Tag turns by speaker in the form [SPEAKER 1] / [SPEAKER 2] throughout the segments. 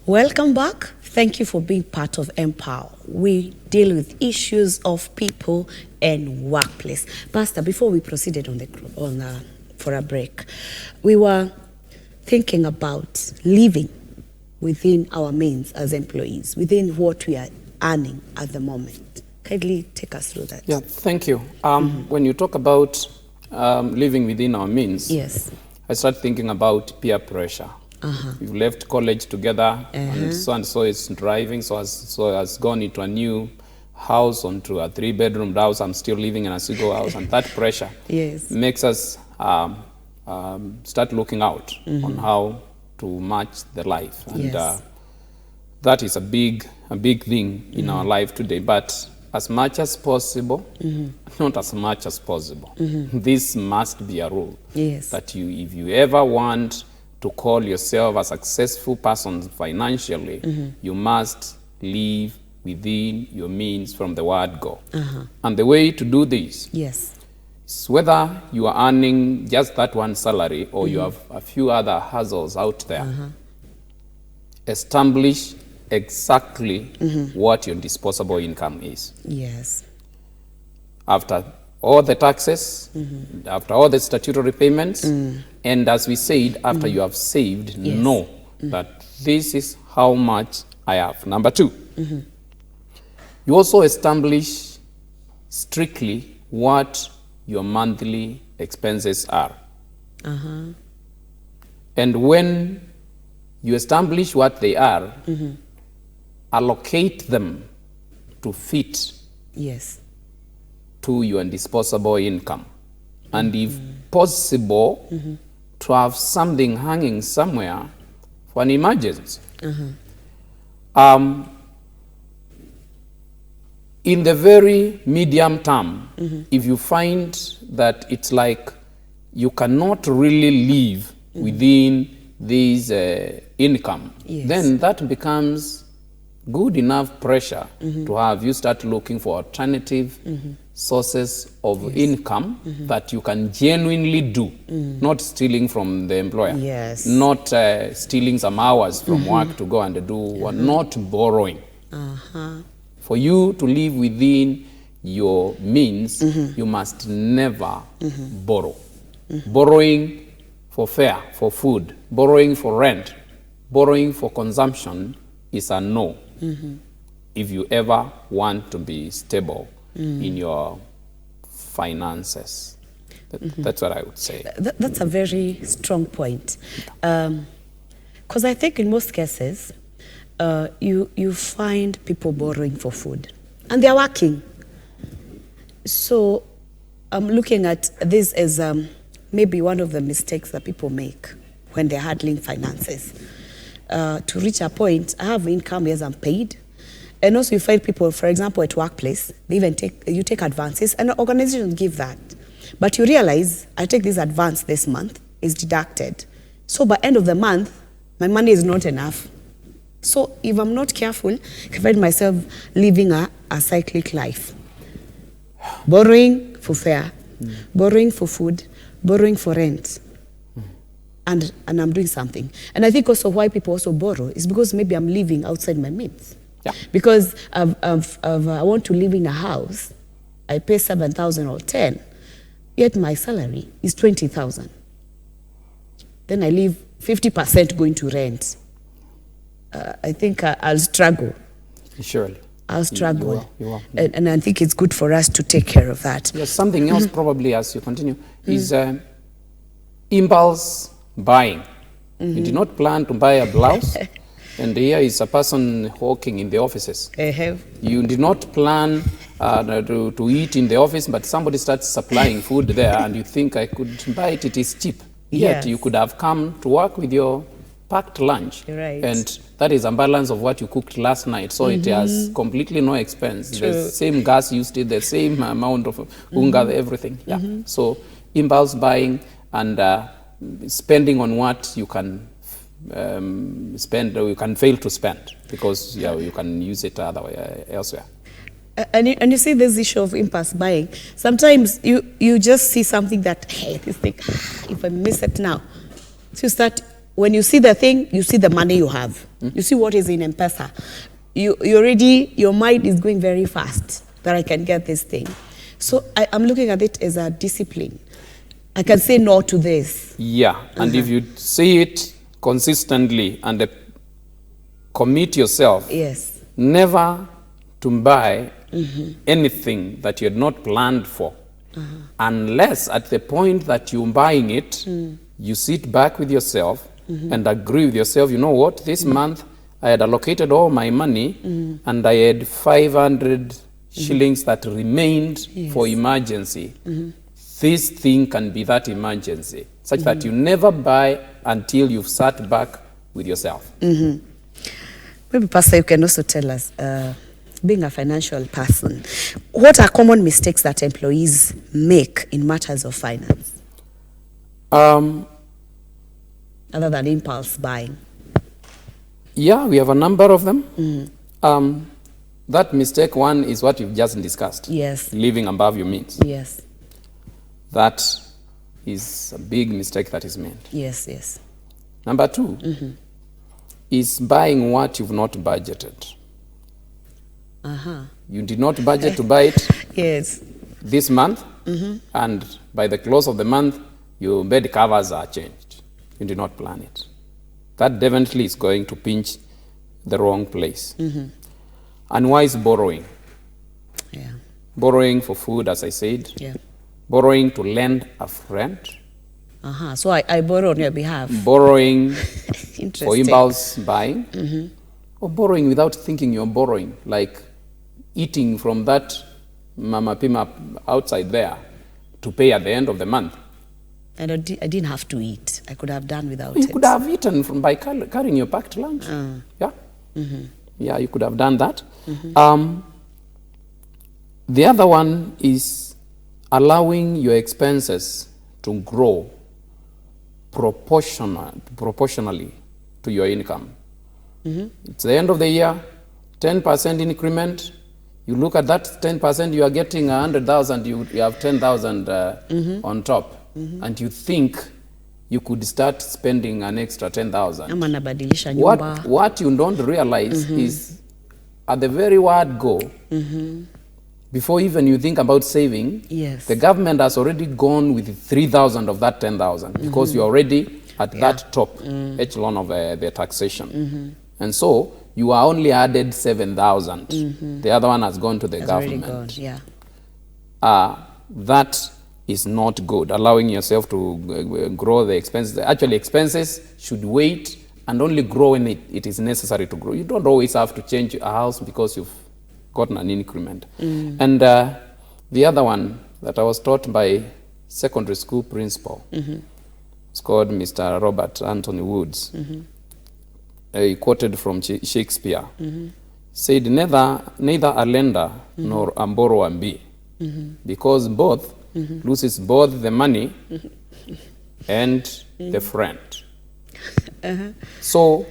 [SPEAKER 1] Welcome back. Thank you for being part of Empower. We deal with issues of people and workplace. Pastor, before we proceeded for a break, we were thinking about living within our means as employees, within what we are earning at the moment. Kindly take us through that.
[SPEAKER 2] Yeah, thank you. When you talk about living within our means,
[SPEAKER 1] Yes.
[SPEAKER 2] I start thinking about peer pressure. We've left college together, and so is driving, so has gone into a new house, onto a 3-bedroom house. I'm still living in a single house, and that pressure makes us start looking out on how to match the life, and that is a big thing in our life today. But as much as possible, not as much as possible. This must be a rule.
[SPEAKER 1] Yes.
[SPEAKER 2] That if you ever want to call yourself a successful person financially, you must live within your means from the word go. And the way to do this is whether you are earning just that one salary or you have a few other hustles out there, establish exactly what your disposable income is.
[SPEAKER 1] Yes.
[SPEAKER 2] After all the taxes, after all the statutory payments, and as we said, after you have saved, know that this is how much I have. Number 2, you also establish strictly what your monthly expenses are. And when you establish what they are, allocate them to fit to your disposable income. And if possible, to have something hanging somewhere for an emergency. In the very medium term, if you find that it's like you cannot really live within this income, then that becomes good enough pressure to have you start looking for alternative sources of income that you can genuinely do, not stealing from the employer, not stealing some hours from work to go and do, not borrowing. For you to live within your means, you must never borrow. Borrowing for fare, for food, borrowing for rent, borrowing for consumption is a no. If you ever want to be stable in your finances. That's what I would say.
[SPEAKER 1] That's a very strong point. Because I think in most cases, you find people borrowing for food. And they're working. So I'm looking at this as maybe one of the mistakes that people make when they're handling finances. To reach a point, I have income, yes, I'm paid. And also you find people, for example, at workplace, they even take advances, and organizations give that. But you realize, I take this advance this month, it's deducted. So by end of the month, my money is not enough. So if I'm not careful, I find myself living a cyclic life. Borrowing for fare, borrowing for food, borrowing for rent. And I'm doing something. And I think also why people also borrow is because maybe I'm living outside my means. Because I want to live in a house, I pay 7,000 or 10, yet my salary is 20,000. Then I leave 50% going to rent. I think I'll struggle.
[SPEAKER 2] Surely.
[SPEAKER 1] I'll struggle.
[SPEAKER 2] You will.
[SPEAKER 1] And I think it's good for us to take care of that.
[SPEAKER 2] Yes, something else probably as you continue is impulse buying. You did not plan to buy a blouse, and here is a person walking in the offices. You did not plan to eat in the office, but somebody starts supplying food there, and you think, I could buy it, it is cheap. Yet you could have come to work with your packed lunch. And that is a balance of what you cooked last night, so it has completely no expense. The same gas used, the same amount of unga, everything. So impulse buying and spending on what you can spend or you can fail to spend because you can use it elsewhere.
[SPEAKER 1] And you see this issue of impulse buying. Sometimes you just see something that, hey, this thing, if I miss it now. So you start when you see the thing, you see the money you have. You see what is in M-Pesa. You already, your mind is going very fast that I can get this thing. So I'm looking at it as a discipline. I can say no to this.
[SPEAKER 2] Yeah, and if you see it consistently and commit yourself,
[SPEAKER 1] Yes.
[SPEAKER 2] never to buy anything that you had not planned for, unless at the point that you're buying it, you sit back with yourself and agree with yourself, you know what, this month I had allocated all my money and I had 500 shillings that remained for emergency. This thing can be that emergency, such that you never buy until you've sat back with yourself.
[SPEAKER 1] Maybe, Pastor, you can also tell us, being a financial person, what are common mistakes that employees make in matters of finance, other than impulse buying?
[SPEAKER 2] Yeah, we have a number of them. That mistake one is what you've just discussed.
[SPEAKER 1] Yes.
[SPEAKER 2] Living above your means.
[SPEAKER 1] Yes.
[SPEAKER 2] That is a big mistake that is made.
[SPEAKER 1] Yes, yes.
[SPEAKER 2] Number two is buying what you've not budgeted. You did not budget to buy it
[SPEAKER 1] Yes.
[SPEAKER 2] this month, and by the close of the month, your bed covers are changed. You did not plan it. That definitely is going to pinch the wrong place. Unwise borrowing.
[SPEAKER 1] Yeah.
[SPEAKER 2] Borrowing for food, as I said.
[SPEAKER 1] Yeah.
[SPEAKER 2] Borrowing to lend a friend.
[SPEAKER 1] So I borrow on your behalf.
[SPEAKER 2] Borrowing for
[SPEAKER 1] Interesting.
[SPEAKER 2] impulse buying. Or borrowing without thinking you're borrowing, like eating from that Mama Pima outside there to pay at the end of the month.
[SPEAKER 1] And I didn't have to eat. I could have done without
[SPEAKER 2] You
[SPEAKER 1] it.
[SPEAKER 2] could have eaten by carrying your packed lunch. Yeah, yeah, you could have done that. The other one is allowing your expenses to grow proportionally to your income. It's the end of the year, 10% increment. You look at that 10%, you are getting 100,000, you have 10,000 on top. And you think you could start spending an extra 10,000.
[SPEAKER 1] Ama nabadilisha nyumba.
[SPEAKER 2] What you don't realize is at the very word go, before even you think about saving,
[SPEAKER 1] Yes.
[SPEAKER 2] the government has already gone with 3,000 of that 10,000 because you're already at that top echelon of the taxation. And so you are only added 7,000. The other one has gone to the government.
[SPEAKER 1] Already gone, yeah.
[SPEAKER 2] That is not good, allowing yourself to grow the expenses. Actually, expenses should wait and only grow when it is necessary to grow. You don't always have to change a house because you've gotten an increment. And the other one that I was taught by secondary school principal, it's called Mr. Robert Anthony Woods. He quoted from Shakespeare, said, neither a lender nor a borrower be, because both loses both the money and the friend. So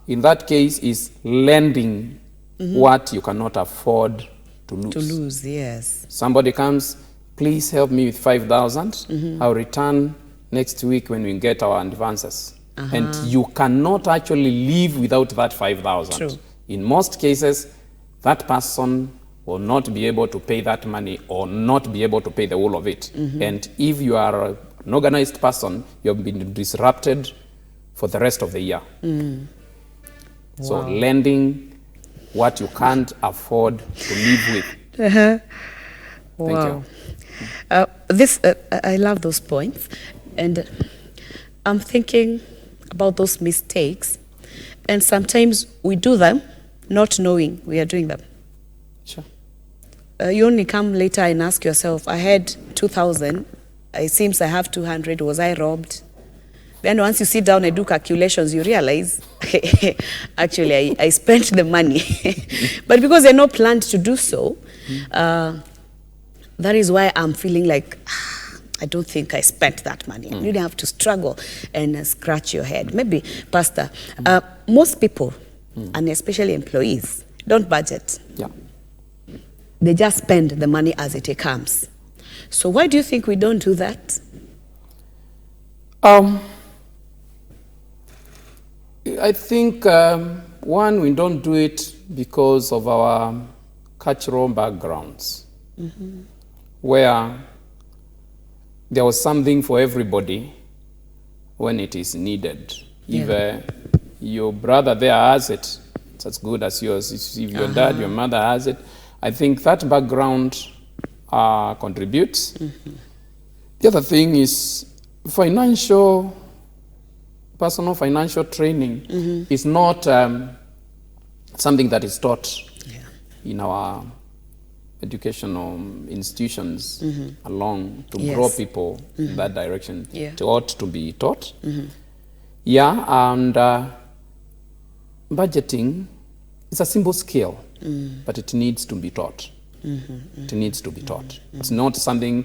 [SPEAKER 2] in that case is lending what you cannot afford to lose.
[SPEAKER 1] To lose, yes.
[SPEAKER 2] Somebody comes, please help me with 5,000. I'll return next week when we get our advances. And you cannot actually live without that 5,000.
[SPEAKER 1] True.
[SPEAKER 2] In most cases, that person will not be able to pay that money or not be able to pay the whole of it. And if you are an organized person, you have been disrupted for the rest of the year. So lending what you can't afford to live with.
[SPEAKER 1] Wow. I love those points. And I'm thinking about those mistakes. And sometimes we do them not knowing we are doing them.
[SPEAKER 2] Sure.
[SPEAKER 1] You only come later and ask yourself, I had 2,000. It seems I have 200. Was I robbed? Then once you sit down and do calculations, you realize, actually, I spent the money. But because you're not planned to do so, that is why I'm feeling like, I don't think I spent that money. You don't have to struggle and scratch your head. Maybe, Pastor, most people, and especially employees, don't budget.
[SPEAKER 2] Yeah.
[SPEAKER 1] They just spend the money as it comes. So why do you think we don't do that?
[SPEAKER 2] I think, one, we don't do it because of our cultural backgrounds, where there was something for everybody when it is needed.
[SPEAKER 1] Yeah.
[SPEAKER 2] If your brother there has it, it's as good as yours. If your dad, your mother has it, I think that background contributes. The other thing is personal financial training is not something that is taught in our educational institutions along to grow people in that direction. It ought to be taught. Yeah, and budgeting is a simple skill, but it needs to be taught. It needs to be taught. It's not something,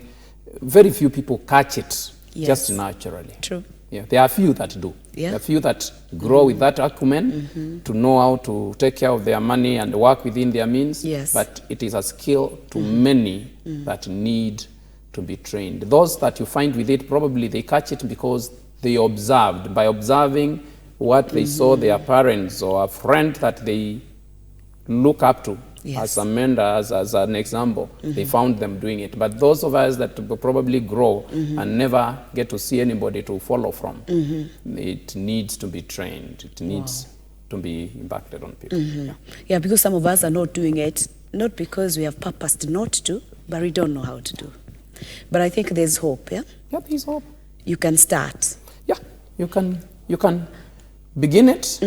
[SPEAKER 2] very few people catch it just naturally.
[SPEAKER 1] True.
[SPEAKER 2] Yeah, there are few that do.
[SPEAKER 1] Yeah.
[SPEAKER 2] There are few that grow with that acumen to know how to take care of their money and work within their means.
[SPEAKER 1] Yes.
[SPEAKER 2] But it is a skill to many that need to be trained. Those that you find with it, probably they catch it because they observed. By observing what they saw their parents or a friend that they look up to as a mentor, as an example, they found them doing it. But those of us that probably grow and never get to see anybody to follow from, it needs to be trained. It needs to be impacted on people.
[SPEAKER 1] Yeah, because some of us are not doing it, not because we have purposed not to, but we don't know how to do. But I think there's hope, yeah?
[SPEAKER 2] Yeah, there's hope.
[SPEAKER 1] You can start.
[SPEAKER 2] Yeah, you can begin it,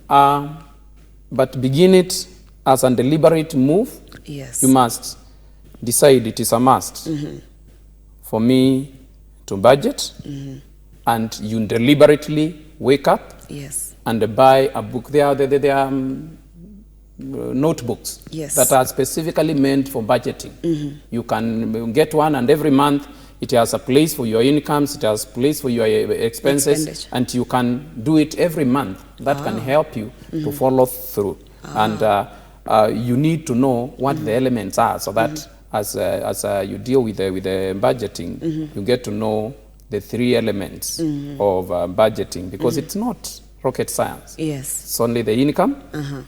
[SPEAKER 2] but begin it as a deliberate move.
[SPEAKER 1] Yes.
[SPEAKER 2] You must decide it is a must for me to budget, and you deliberately wake up
[SPEAKER 1] Yes.
[SPEAKER 2] and buy a book. There are notebooks that are specifically meant for budgeting. You can get one, and every month it has a place for your incomes, it has a place for your expenses, and you can do it every month. That can help you to follow through. And you need to know what the elements are, so that as you deal with the budgeting, you get to know the three elements of budgeting, because it's not rocket science.
[SPEAKER 1] Yes.
[SPEAKER 2] It's only the income,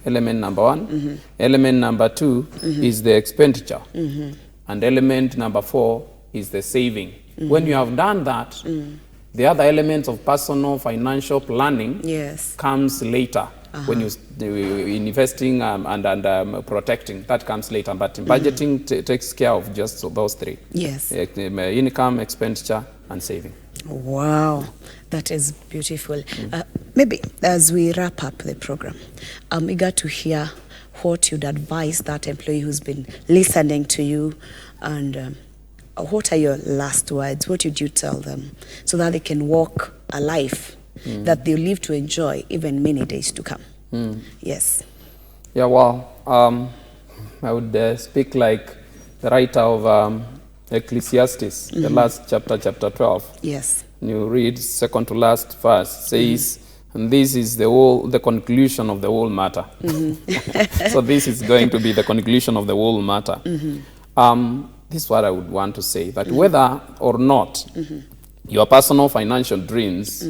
[SPEAKER 2] element number one. Element number two is the expenditure. And element number four is the saving. When you have done that, the other elements of personal financial planning comes later. When you're investing and protecting, that comes later. But budgeting takes care of just those three.
[SPEAKER 1] Yes.
[SPEAKER 2] Income, expenditure, and saving.
[SPEAKER 1] Wow, that is beautiful. Maybe as we wrap up the program, I'm eager to hear what you'd advise that employee who's been listening to you, and what are your last words? What would you tell them so that they can walk a life that they'll live to enjoy even many days to come? Yes.
[SPEAKER 2] Yeah, well, I would speak like the writer of Ecclesiastes, the last chapter 12.
[SPEAKER 1] Yes.
[SPEAKER 2] You read second to last verse, says, and this is the conclusion of the whole matter. So this is going to be the conclusion of the whole matter. This is what I would want to say, that whether or not your personal financial dreams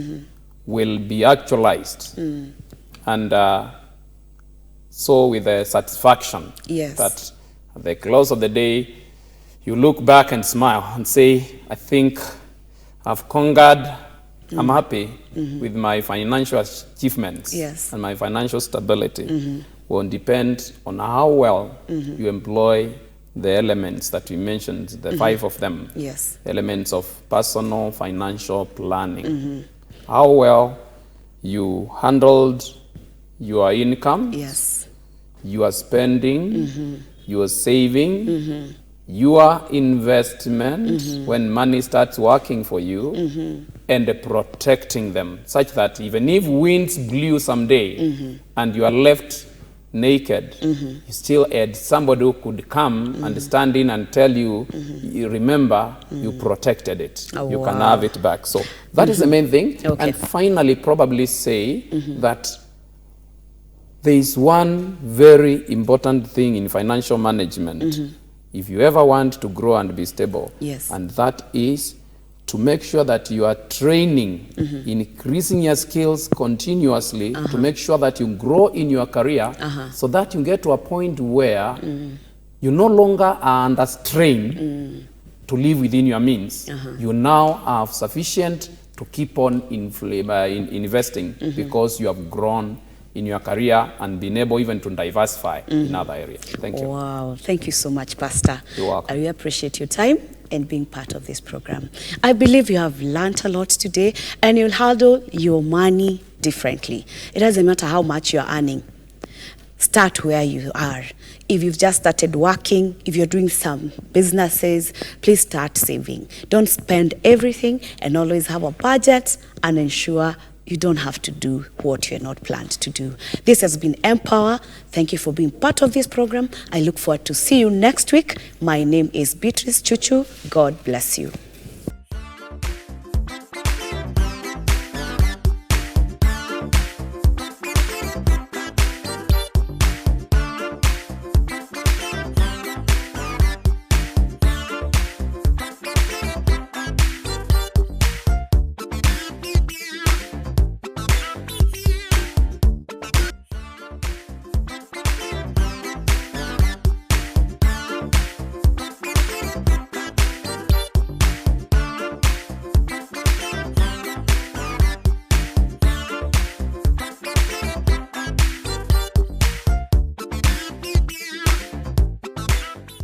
[SPEAKER 2] will be actualized, and so with a satisfaction that at the close of the day, you look back and smile and say, I think I've conquered, I'm happy with my financial achievements, and my financial stability will depend on how well you employ the elements that we mentioned, the 5 of them, elements of personal financial planning. How well you handled your income, your spending, your saving, your investment when money starts working for you, and protecting them, such that even if winds blew someday and you are left naked, you still had somebody who could come and stand in and tell you, you remember, you protected it. You can have it back. So that is the main thing. And finally, probably say that there is one very important thing in financial management if you ever want to grow and be stable, and that is to make sure that you are training, increasing your skills continuously to make sure that you grow in your career so that you get to a point where you no longer are under strain to live within your means. You now have sufficient to keep on investing because you have grown in your career and been able even to diversify in other areas. Thank you.
[SPEAKER 1] Wow, thank you so much, Pastor.
[SPEAKER 2] You're welcome.
[SPEAKER 1] I really appreciate your time and being part of this program. I believe you have learned a lot today and you'll handle your money differently. It doesn't matter how much you're earning. Start where you are. If you've just started working, if you're doing some businesses, please start saving. Don't spend everything, and always have a budget and ensure you don't have to do what you're not planned to do. This has been Empower. Thank you for being part of this program. I look forward to see you next week. My name is Beatrice Chuchu. God bless you.